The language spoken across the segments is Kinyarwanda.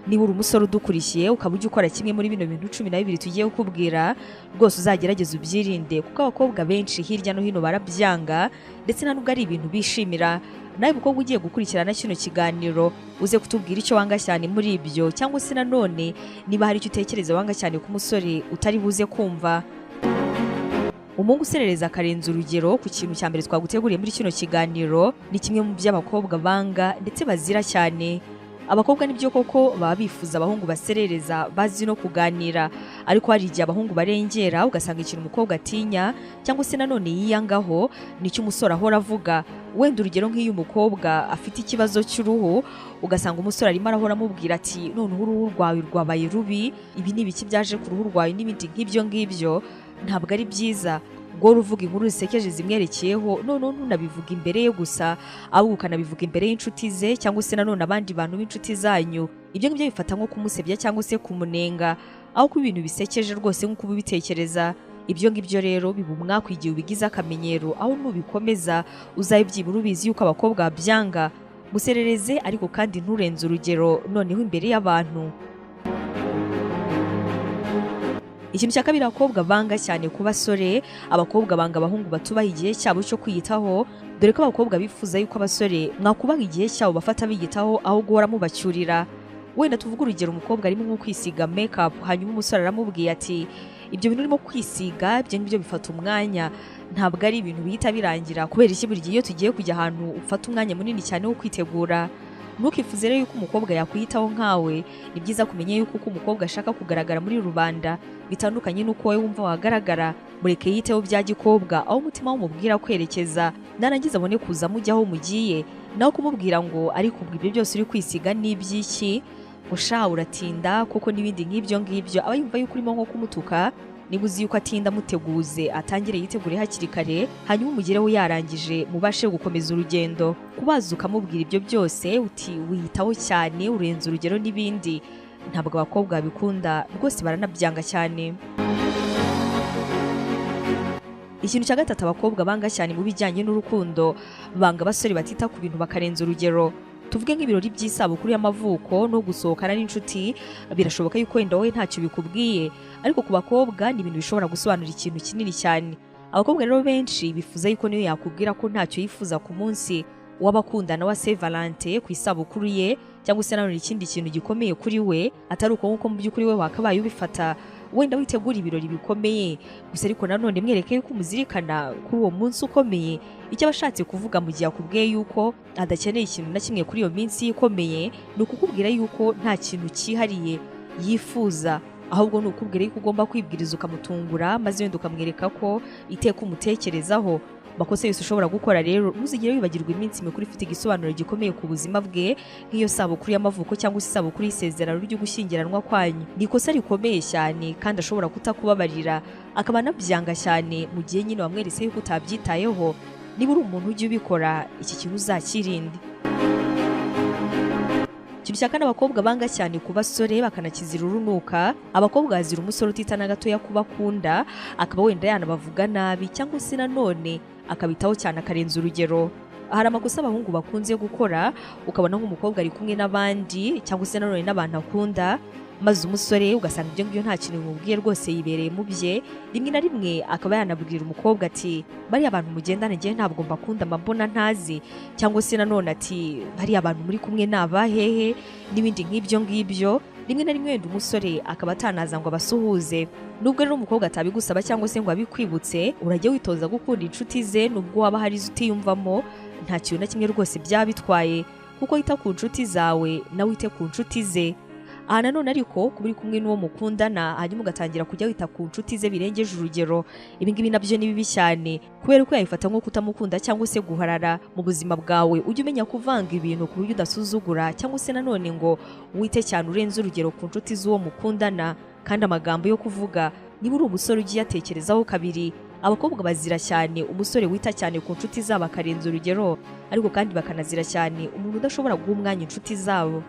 niba uri umusore udukurikiye ukaba ujya ukora kimwe muri bino bintu 12 tugiye kukubwira, rwose uzagerageza ubyirinde kuko abakobwa benshi hirya no hino barabyanga ndetse nubwo ari ibintu bishimira. Nawe mukobwa ugiye gukurikirana kino kiganiro uze kutubwira icyo wanga cyane muri ibyo, cyangwa se nanone niba hari icyo utekereza wanga cyane ku musore utari buze kumva. Umuhungu userereza akarenza urugero ku kintu cya mbere twaguteguriye muri kino kiganiro ni kimwe mu by'abakobwa banga ndetse bazira cyane. Abakobwa nibyo koko baba bifuza abahungu baserereza bazi no kuganira, ariko hari igihe abahungu barengera ugasanga ikintu umukobwa atinya cyangwa se nanone yiyangaho nicyo umusore ahora avuga. Wenda urugero nk'iyo umukobwa afite ikibazo cy'uruhu ugasanga umusore arimo arahora amubwira ati none uruhu rwawe rwabaye rubi, ibi ni ibiki byaje ku ruhu rwawe n'ibindi nk'ibyo ngibyo. Ntabwo ari byiza ngo uvuga inkuru zisekeje zimwerekeyeho none ntunabivuga imbere ye gusa, ahubwo ukanabivuga imbere y'inshuti ze cyangwa se nanone abandi bantu b'inshuti zanyu. Ibyo ngibyo bifata nko kumusebya cyangwa se kumunenga, aho kuba ibintu bisekeje rwose nk'uko ubitekereza. Ibyo ngibyo rero biba umwaka igihe ubigize akamenyero, aho nubikomeza uzayibyibura ubizi yuko abakobwa babyanga. Muserereze ariko kandi nturenze urugero noneho imbere y'abantu. Ikintu cya kabiri abakobwa banga cyane ku basore, abakobwa banga abahungu batubaha igihe cyabo cyo kwiyitaho, dore ko abakobwa bifuza yuko abasore mwakubaha igihe cyabo bafata biyitaho aho guhora mubacyurira. Wenda tuvuga urugero, umukobwa arimo nko kwisiga makeup hanyuma umusore aramubwiye ati ibyo bintu urimo kwisiga ibyo nibyo bifata umwanya, ntabwo ari ibintu bihita birangira, kubera iki buri gihe iyo tugiye kujya ahantu ufata umwanya munini cyane wo kwitegura. Ntukifuze rero yuko umukobwa yakwiyitaho nkawe. Ni byiza kumenya yuko uko umukobwa ashaka kugaragara muri rubanda bitandukanye n'uko wowe wumva wagaragara. Mureke yiteho bya gikobwa, aho umutima w'umubwira kwerekeza, narangiza abone kuza mujya aho mugiye, naho kumubwira ngo ariko ubwo ibyo byose uri kwisiga ni iby'iki, usha uratinda kuko n'ibindi nk'ibyo ngibyo. Aba yumva yuko urimo nko kumutuka. Niba uzi yuko atinda muteguze, atangire yitegure hakiri kare, hanyuma umugereho yarangije mubashe gukomeza urugendo. Kubaza ukamubwira ibyo byose uti wiyitaho cyane urenze urugero n'ibindi, ntabwo abakobwa babikunda rwose, baranabyanga cyane. Ikintu cya gatatu abakobwa banga cyane mu bijyanye n'urukundo, banga abasore batita ku bintu bakarenza urugero. Tuvuge nk'ibirori by'isabukuru y'amavuko no gusohokana n'inshuti, birashoboka yuko wenda wowe ntacyo bikubwiye, ariko ku bakobwa ni ibintu bishobora gusobanura ikintu kinini cyane. Abakobwa rero benshi bifuza yuko niyo yakubwira ko ntacyo yifuza ku munsi w'abakundana wa Saint Valentin, ku isabukuru ye cyangwa se nanone ikindi kintu gikomeye kuri we, atari uko nk'uko mu by'ukuri we wakabaye ubifata. Wenda witegura ibirori bikomeye gusa, ariko nanone mwereke yuko umuzirikana kuri uwo munsi ukomeye. Icyo abashatse kuvuga mu gihe akubwiye yuko adakeneye ikintu na kimwe kuri iyo minsi ikomeye, ni ukukubwira yuko nta kintu cyihariye yifuza, ahubwo ni ukubwira yuko ugomba kwibwiriza ukamutungura, maze wenda ukamwereka ko iteka umutekerezaho. Makosa yose ushobora gukora rero, ntuzigere wibagirwa iminsi mikuru ifite igisobanuro gikomeye ku buzima bwe, nk'iyo sabukuru y'amavuko cyangwa se isabukuru y'isezerano ryo gushyingiranwa kwanyu. Ni ikosa rikomeye cyane kandi ashobora kutakubabarira, akaba anabyanga cyane mu gihe nyine wamweretse yuko utabyitayeho. Niba uri umuntu ujya ubikora, iki kintu uzakirinde. Ikintu cya kane abakobwa banga cyane ku basore bakanakizira urunuka, abakobwa bazira umusore utita na gatoya kuba akunda, akaba wenda yanabavuga nabi cyangwa se nanone akabitaho cyane akarenza urugero. Hari amakosa abahungu bakunze gukora, ukabona nk'umukobwa ari kumwe n'abandi cyangwa se nanone n'abantu akunda, maze umusore ugasanga ibyo ngibyo nta kintu bimubwiye rwose, yibereye mu bye. Rimwe na rimwe akaba yanabwira umukobwa ati bariya abantu mugendana njyewe ntabwo mbakunda, mbona ntazi, cyangwa se nanone ati bariya abantu muri kumwe ni abahehe, n'ibindi nk'ibyo ngibyo. Rimwe na rimwe wenda umusore akaba atanaza ngo abasuhuze. Nubwo rero umukobwa atabigusaba cyangwa se ngo abikwibutse, urajya witoza gukunda inshuti ze nubwo waba hari izo utiyumvamo. Nta kintu na kimwe rwose byaba bitwaye, kuko wita ku nshuti zawe nawe wite ku nshuti ze. Aha nanone ariko kuba uri kumwe n'uwo mukundana hanyuma ugatangira kujya wita ku nshuti ze birengeje urugero, ibi ngibi nabyo ni bibi cyane, kubera ko yabifata nko kutamukunda cyangwa se guharara mu buzima bwawe. Ujye umenya kuvanga ibintu ku buryo udasuzugura cyangwa se nanone ngo wite cyane urenze urugero ku nshuti z'uwo mukundana. Kandi amagambo yo kuvuga, niba uri umusore ugiye atekerezaho kabiri. Abakobwa bazira cyane umusore wita cyane ku nshuti zabo akarenza urugero, ariko kandi bakanazira cyane umuntu udashobora guha umwanya inshuti zabo.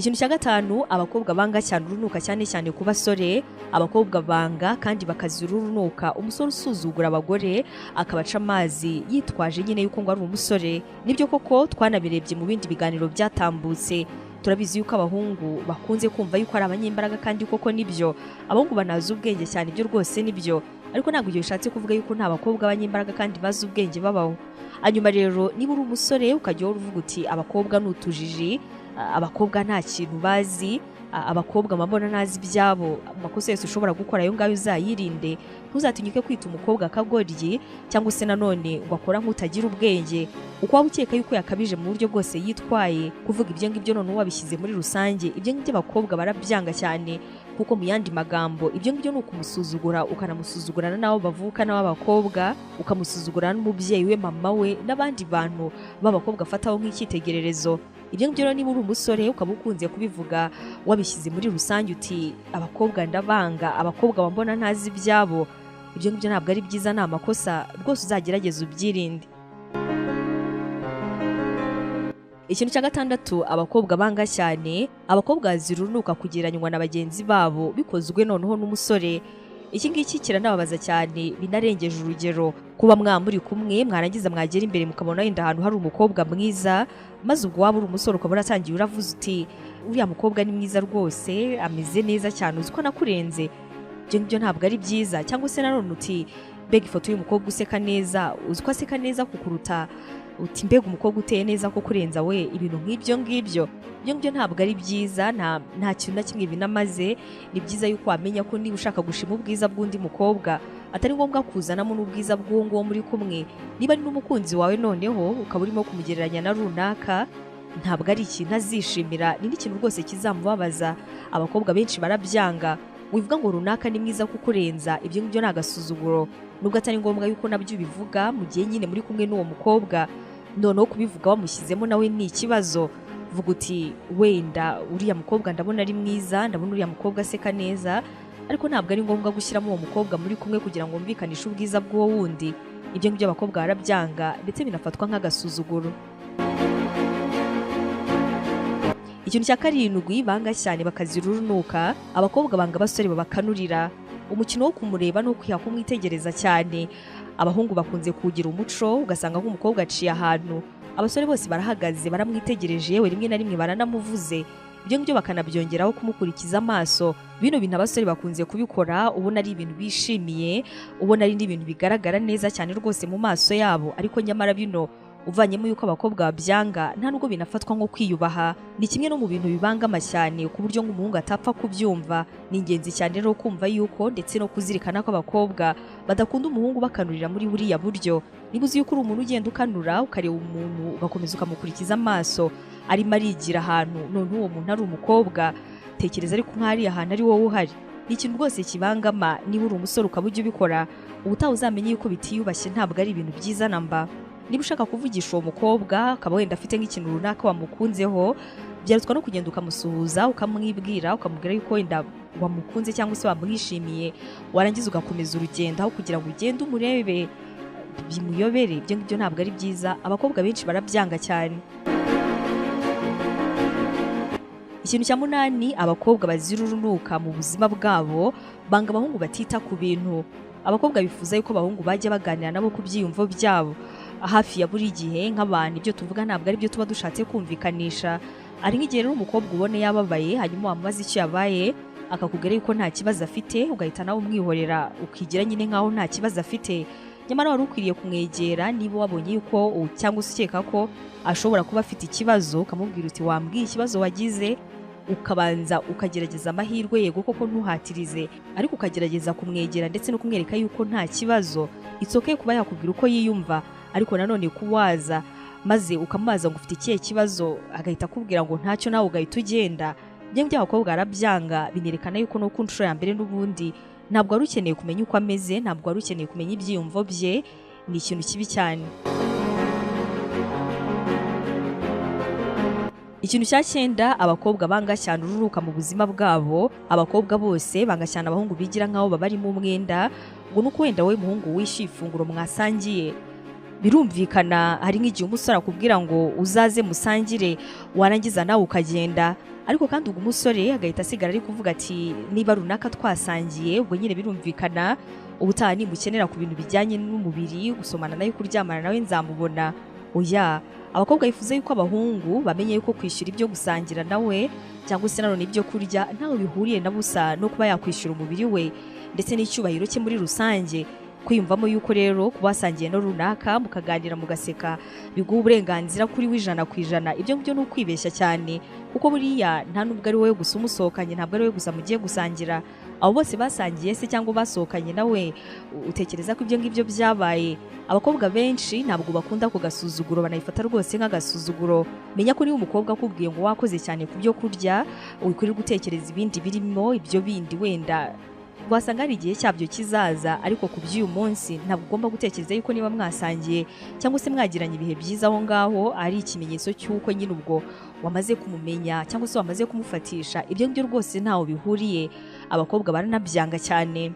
Ikintu cya gatanu, abakobwa banga cyane urunuka cyane cyane ku basore. Abakobwa banga kandi bakazira urunuka umusore usuzugura abagore akabaca amazi yitwaje nyine yuko ngo ari umusore. Nibyo koko twanabirebye mu bindi biganiro byatambutse. Turabizi yuko abahungu bakunze kumva yuko ari abanyembaraga kandi koko nibyo. Abahungu banazi ubwenge cyane, ibyo rwose nibyo. Ariko ntabwo ibyo bishatse kuvuga yuko nta bakobwa b'abanyembaraga kandi bazi ubwenge babaho. Hanyuma rero niba uri umusore ukajya uvuga uti abakobwa n'utujiji, abakobwa nta kintu bazi, abakobwa mabona nazi ibyabo, amakosa yose ushobora gukora ayo ngayo uzayirinde. Ntuzatinyuke kwita umukobwa akagoryi cyangwa se nanone ngo akora nk'utagira ubwenge. Uko waba ukeka yuko yakabije mu buryo bwose yitwaye, kuvuga ibyo ngibyo none wabishyize muri rusange, ibyo ngibyo abakobwa barabyanga cyane. Kuko mu yandi magambo ibyo ngibyo ni ukumusuzugura, ukanamusuzugurana n'abo bavukana b'abakobwa, ukamusuzugurana n'umubyeyi we, mama we, n'abandi bantu b'abakobwa afataho nk'icyitegererezo. Ibyo ngibyo rero niba uri umusore ukaba ukunze kubivuga wabishyize muri rusange uti abakobwa ndabanga, abakobwa bambona ntazi ibyabo, ibyo ngibyo ntabwo ari byiza, ni amakosa rwose, uzagerageza ubyirinde. Ikintu cya gatandatu, abakobwa banga cyane, abakobwa bazira urunuka kugereranywa na bagenzi babo bikozwe noneho n'umusore. Iki ngiki kiranababaza cyane binarengeje urugero. Kuba muri kumwe mwarangiza mwagera imbere mukabona yenda ahantu hari umukobwa mwiza, maze ubwo waba uri umusore ukaba uratangiye uravuze uti uriya mukobwa ni mwiza rwose, ameze neza cyane, uzi ko nakurenze. Ibyo ngibyo ntabwo ari byiza. Cyangwa se nanone uti mbega ifoto y'umukobwa useka neza, uzi ko aseka neza kukuruta, uti mbega umukobwa uteye neza ko kurenza we. Ibintu nk'ibyo ngibyo, ibyo ngibyo ntabwo ari byiza, nta kintu na kimwe binamaze. Ni byiza yuko wamenya ko niba ushaka gushima ubwiza bw'undi mukobwa atari ngombwa kuzanamo n'ubwiza bw'uwo nguwo muri kumwe. Niba ari n'umukunzi wawe noneho ukaba urimo kumugereranya na runaka, ntabwo ari ikintu azishimira, ni n'ikintu rwose kizamubabaza. Abakobwa benshi barabyanga. Wivuga ngo runaka ni mwiza kukurenza, ibyo ngibyo ni agasuzuguro, nubwo atari ngombwa yuko nabyo ubivuga mu gihe nyine muri kumwe n'uwo mukobwa. Noneho kubivuga wamushyizemo nawe ni ikibazo. Vuga uti wenda uriya mukobwa ndabona ari mwiza, ndabona uriya mukobwa aseka neza, ariko ntabwo ari ngombwa gushyiramo uwo mukobwa muri kumwe kugira ngo wumvikanishe ubwiza bw'uwo wundi. Ibyo ngibyo abakobwa barabyanga ndetse binafatwa nk'agasuzuguro. Ikintu cya karindwi, banga cyane bakazira urunuka, abakobwa banga abasore babakanurira. Umukino wo kumureba no kwiha kumwitegereza cyane. Abahungu bakunze kugira umuco, ugasanga nk'umukobwa aciye ahantu, abasore bose barahagaze baramwitegereje, yewe rimwe na rimwe baranamuvuze. Ibyo ngibyo bakanabyongeraho kumukurikiza amaso. Bino bintu abasore bakunze kubikora, ubona ari ibintu bishimiye, ubona ari n'ibintu bigaragara neza cyane rwose mu maso yabo, ariko nyamara bino uvanyemo yuko abakobwa babyanga, nta nubwo binafatwa nko kwiyubaha. Ni kimwe no mu bintu bibangama cyane ku buryo nk'umuhungu atapfa kubyumva. Ni ingenzi cyane rero kumva yuko ndetse no kuzirikana ko abakobwa badakunda umuhungu bakanurira muri buriya buryo. Niba uzi yuko uri umuntu ugenda ukanura, ukareba umuntu ugakomeza ukamukurikiza amaso arimo arigira ahantu, none uwo muntu ari umukobwa, tekereza ariko nk'ari ahantu ari wowe uhari. Ni ikintu rwose kibangama. Niba uri umusore ukaba ujya ubikora, ubutaha uzamenye yuko bitiyubashye, ntabwo ari ibintu byiza namba. Niba ushaka kuvugisha uwo mukobwa akaba wenda afite nk'ikintu runaka wamukunzeho, byarutwa no kugenda ukamusuhuza, ukamwibwira, ukamubwira yuko wenda wamukunze cyangwa se wamwishimiye, warangiza ugakomeza urugendo aho kugira ngo ugende umurebe bimuyobere. Ibyo ngibyo ntabwo ari byiza, abakobwa benshi barabyanga cyane. Ikintu cya munani, abakobwa bazira urunuka mu buzima bwabo, banga abahungu batita ku bintu. Abakobwa bifuza yuko abahungu bajya baganira nabo ku byiyumvo byabo hafi ya buri gihe nk'abantu. Ibyo tuvuga ntabwo ari byo tuba dushatse kumvikanisha. Ari nk'igihe rero umukobwa ubone yababaye, hanyuma wamubaza icyo yabaye, akakubwira yuko nta kibazo afite, ugahita nawe umwihorera ukigira nyine nkaho nta kibazo afite. Nyamara wari ukwiriye kumwegera niba wabonye yuko cyangwa se ukeka ko ashobora kuba afite ikibazo, ukamubwira uti wambwiye ikibazo wagize, ukabanza ukagerageza amahirwe, yego koko ntuhatirize, ariko ukagerageza kumwegera ndetse no kumwereka yuko nta kibazo. It's okay kuba yakubwira uko yiyumva, ariko nanone kuwaza maze ukamubaza ngo ufite ikihe kibazo, agahita akubwira ngo ntacyo, nawe ugahita ugenda. Ibyo by'abakobwa arabyanga, binerekana yuko no ku nshuro ya mbere n'ubundi ntabwo wari ukeneye kumenya uko ameze, ntabwo wari ukeneye kumenya ibyiyumvo bye. Ni ikintu kibi cyane. Ikintu cya 9, abakobwa banga cyane urunuka mu buzima bwabo. Abakobwa bose banga cyane abahungu bigira nkaho babarimo umwenda, ngo nuko wenda wowe muhungu wishyuye ifunguro mwasangiye. Birumvikana hari nk'igihe umusore akubwira ngo uzaze musangire, warangiza nawe ukagenda, ariko kandi ubwo umusore agahita asigara ari kuvuga ati niba runaka twasangiye ubwo nyine birumvikana ubutaha nimukenera ku bintu bijyanye n'umubiri gusomana nayo kuryamana nawe nzamubona. Oya, abakobwa bifuza yuko abahungu bamenye yuko kwishyura ibyo gusangira nawe cyangwa se nanone ibyo kurya ntawe bihuriye na busa no kuba yakwishyura umubiri we ndetse n'icyubahiro cye muri rusange. Kwiyumvamo yuko rero kuba wasangiye no runaka mukaganira mugaseka biguha uburenganzira kuri we 100%, ibyo ngibyo ni ukwibeshya cyane, kuko buriya nta nubwo ari wowe gusa umusohokanye, ntabwo ari wowe gusa mugiye gusangira, abo bose basangiye se cyangwa basohokanye nawe utekereza ko ibyo ngibyo byabaye. Abakobwa benshi ntabwo bakunda kugasuzuguro, banayifata rwose nk'agasuzuguro. Menya ko niba umukobwa akubwiye ngo wakoze cyane ku byo kurya wikwiriye gutekereza ibindi birimo, ibyo bindi wenda wasanga hari igihe cyabyo kizaza, ariko ku by'uyu munsi ntabwo ugomba gutekereza yuko niba mwasangiye cyangwa se mwagiranye ibihe byiza aho ngaho ari ikimenyetso cy'uko nyine ubwo wamaze kumumenya cyangwa se wamaze kumufatisha. Ibyo ngibyo rwose ntaho bihuriye, abakobwa baranabyanga cyane.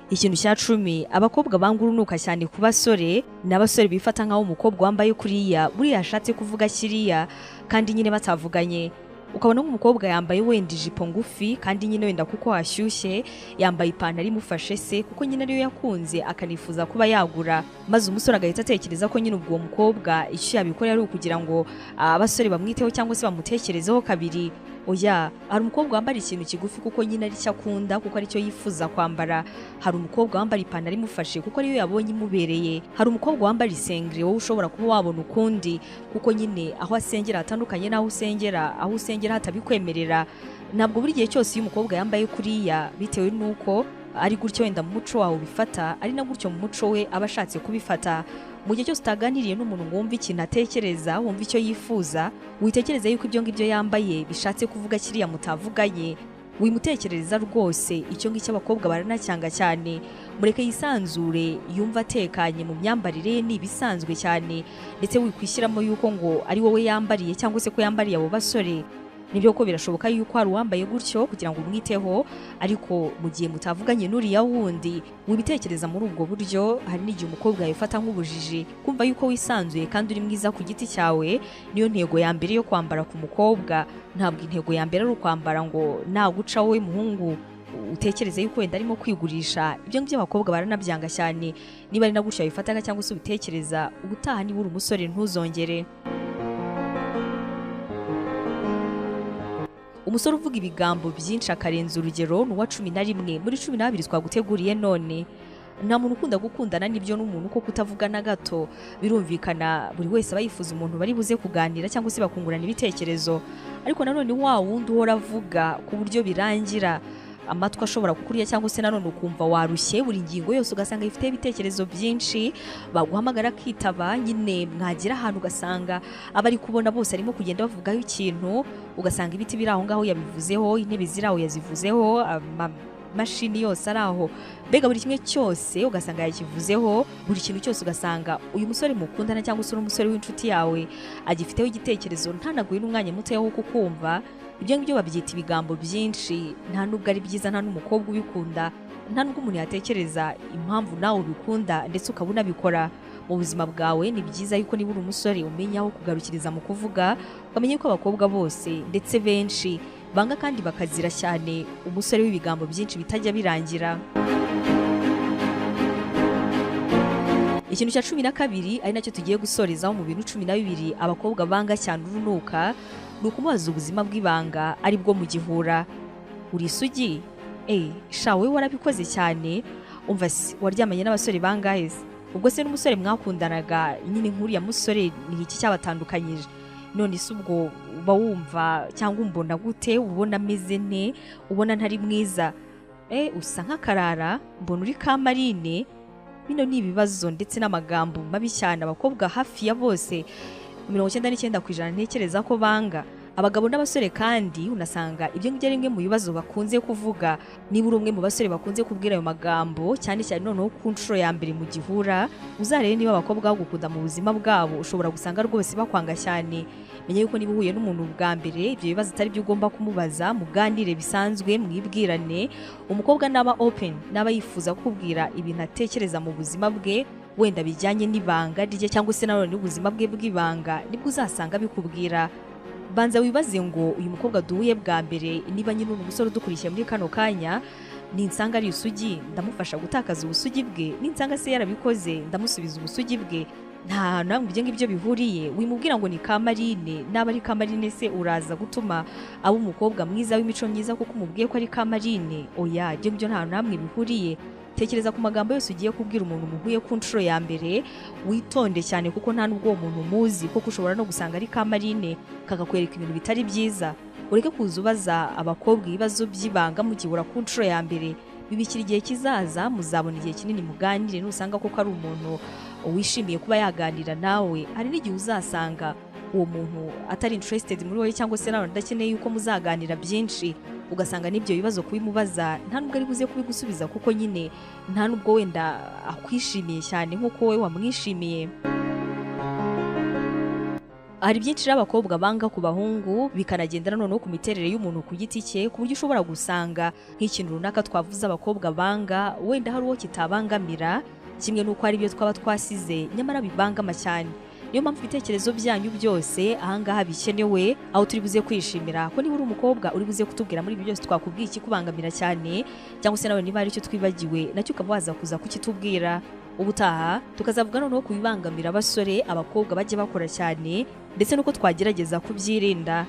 Ikintu cya 10, abakobwa banga urunuka cyane ku basore n'abasore bifata nk'aho umukobwa wambaye kuriya buriya yashatse kuvuga kiriya kandi nyine batavuganye. Ukabona nk'umukobwa yambaye wenda ijipo ngufi kandi nyine wenda kuko hashyushye yambaye ipantaro imufashe se kuko nyine ariyo yakunze akanifuza kuba yagura, maze umusore agahita atekereza ko nyine ubwo mukobwa icyo yabikora ari ukugira ngo abasore bamwiteho cyangwa se bamutekerezeho kabiri. Oya, hari umukobwa wambara ikintu kigufi kuko nyine ari cyo akunda, kuko ari cyo yifuza kwambara. Hari umukobwa wambara ipantaro imufashe kuko ariyo yabonye imubereye. Hari umukobwa wambara isengeri wowe ushobora kuba wabona ukundi kuko nyine aho asengera hatandukanye n'aho usengera, aho usengera hatabikwemerera. Ntabwo buri gihe cyose iyo umukobwa yambaye kuriya bitewe n'uko ari gutyo wenda mu muco wawe bifata, ari na gutyo mu muco we aba ashatse kubifata. Mu gihe cyose utaganiriye n'umuntu ngo wumve ikintu atekereza, wumve icyo yifuza, witekereza yuko ibyo ngibyo yambaye bishatse kuvuga kiriya mutavuganye, wimutekerereza rwose. Icyo ngicyo abakobwa baranacyanga cyane. Mureke yisanzure, yumva atekanye mu myambarire ye, ni ibisanzwe cyane, ndetse wikwishyiramo yuko ngo ari wowe yambariye cyangwa se ko yambariye abo basore. Nibyo ko birashoboka yuko hari uwambaye gutyo kugira ngo umwiteho, ariko mu gihe mutavuganye n'uriya wundi wibitekereza muri ubwo buryo. Hari n'igihe umukobwa yifata nk'ubujiji. Kumva yuko wisanzuye kandi uri mwiza ku giti cyawe niyo ntego ya mbere yo kwambara ku mukobwa. Ntabwo intego ya mbere ari ukwambara ngo naguca wowe muhungu utekereze yuko wenda arimo kwigurisha. Ibyo ngibyo abakobwa baranabyanga cyane. Niba ari na gutyo wifataga cyangwa se ubitekereza, ubutaha niba uri umusore ntuzongere. Umusore uvuga ibigambo byinshi akarenza urugero ni uwa 11 muri 12 twaguteguriye none. Nta muntu ukunda gukundana n'ibyo n'umuntu ko kutavuga na gato. Birumvikana buri wese aba yifuza umuntu bari buze kuganira cyangwa se bakungurana ibitekerezo, ariko nanone wa wundi uhora avuga ku buryo birangira amatwi ashobora kukurya cyangwa se nanone ukumva warushye buri ngingo yose ugasanga ifite ibitekerezo byinshi, baguhamagara kwitaba nyine mwagira ahantu ugasanga abari kubona bose arimo kugenda bavugaho ikintu, ugasanga ibiti biri aho ngaho yabivuzeho, intebe ziri aho yazivuzeho, mashini yose ari aho, mbega buri kimwe cyose ugasanga yakivuzeho. Buri kintu cyose ugasanga uyu musore mukundana cyangwa se umusore w'inshuti yawe agifiteho igitekerezo, ntanaguye n'umwanya muto wo kukumva. Ibyo ngibyo babyita ibigambo byinshi, nta nubwo ari byiza, nta n'umukobwa ubikunda, nta nubwo umuntu yatekereza impamvu nawe ubikunda ndetse ukaba unabikora mu buzima bwawe. Ni byiza yuko niba uri umusore umenya aho kugarukiriza mu kuvuga, ukamenya ko abakobwa bose ndetse benshi banga kandi bakazira cyane umusore w'ibigambo byinshi bitajya birangira. Ikintu cya 12 ari nacyo tugiye gusorezaho mu bintu 12 abakobwa banga cyane urunuka, ni ukumubaza ubuzima bw'ibanga ari bwo mu gihura. Uri isugi? Shawe warabikoze cyane. Umva se waryamanye n'abasore bangahe se? Ubwo se n'umusore mwakundanaga nyine nk'uriya musore ni iki cyabatandukanyije? None se ubwo uba wumva cyangwa umbona gute? Ubona ameze ne? Ubona ntari mwiza? Usa nk'akarara, mbona uri kamarine. Bino ni ibibazo ndetse n'amagambo mabi cyane abakobwa hafi ya bose 99% ntekereza ko banga. Abagabo n'abasore kandi unasanga ibyo ngibyo rimwe mu bibazo bakunze kuvuga. Niba uri umwe mu basore bakunze kubwira ayo magambo cyane cyane noneho ku nshuro ya mbere mu gihura, uzarebe niba abakobwa bagukunda mu buzima bwabo, ushobora gusanga rwose bakwanga cyane. Menya yuko niba uhuye n'umuntu bwa mbere, ibyo bibazo atari byo ugomba kumubaza, muganire bisanzwe, mwibwirane. Umukobwa naba open, naba yifuza kukubwira ibintu atekereza mu buzima bwe, wenda bijyanye n'ibanga rye cyangwa se nanone n'ubuzima bwe bw'ibanga, nibwo uzasanga bikubwira. banza wibaze ngo uyu mukobwa duhuye bwa mbere niba nyine uri umusore udukurikiye muri kano kanya, ninsanga ari isugi ndamufasha gutakaza ubusugi bwe, ninsanga se yarabikoze ndamusubiza ubusugi bwe. Nta hantu hamwe ibyo ngibyo bihuriye. Wimubwira ngo ni Kamarine, naba ari Kamarine se uraza gutuma aba umukobwa mwiza w'imico myiza kuko umubwiye ko ari Kamarine? Oya, ibyo ngibyo nta hantu hamwe bihuriye. Tekereza ku magambo yose ugiye kubwira umuntu muhuye ku nshuro ya mbere, witonde cyane kuko nta nubwo uwo muntu muzi, kuko ushobora no gusanga ari Kamarine kakakwereka ibintu bitari byiza. Ureke kuza ubaza abakobwa ibibazo by'ibanga mugihura ku nshuro ya mbere, bibikira igihe kizaza, muzabona igihe kinini muganire. Nusanga koko ari umuntu wishimiye kuba yaganira nawe, hari n'igihe uzasanga uwo muntu atari interested muri wowe, cyangwa se nawe adakeneye yuko muzaganira byinshi, ugasanga n'ibyo bibazo kubimubaza nta nubwo ari buze kubigusubiza, kuko nyine nta nubwo wenda akwishimiye cyane nk'uko wowe wamwishimiye. Hari byinshi abakobwa banga ku bahungu, bikanagendera noneho ku miterere y'umuntu ku giti cye, ku buryo ushobora gusanga nk'ikintu runaka twavuze abakobwa banga wenda hari uwo kitabangamira, kimwe n'uko hari ibyo twaba twasize nyamara bibangama cyane. Niyo mpamvu ibitekerezo byanyu byose ahangaha bikenewe, aho turi buze kwishimira ko niba uri umukobwa uri buze kutubwira muri ibyo byose twakubwiye ikikubangamira cyane, cyangwa se nawe niba hari icyo twibagiwe nacyo ukaba waza kuza kukitubwira. Ubutaha tukazavuga noneho ku bibangamira abasore abakobwa bajya bakora cyane, ndetse n'uko twagerageza kubyirinda.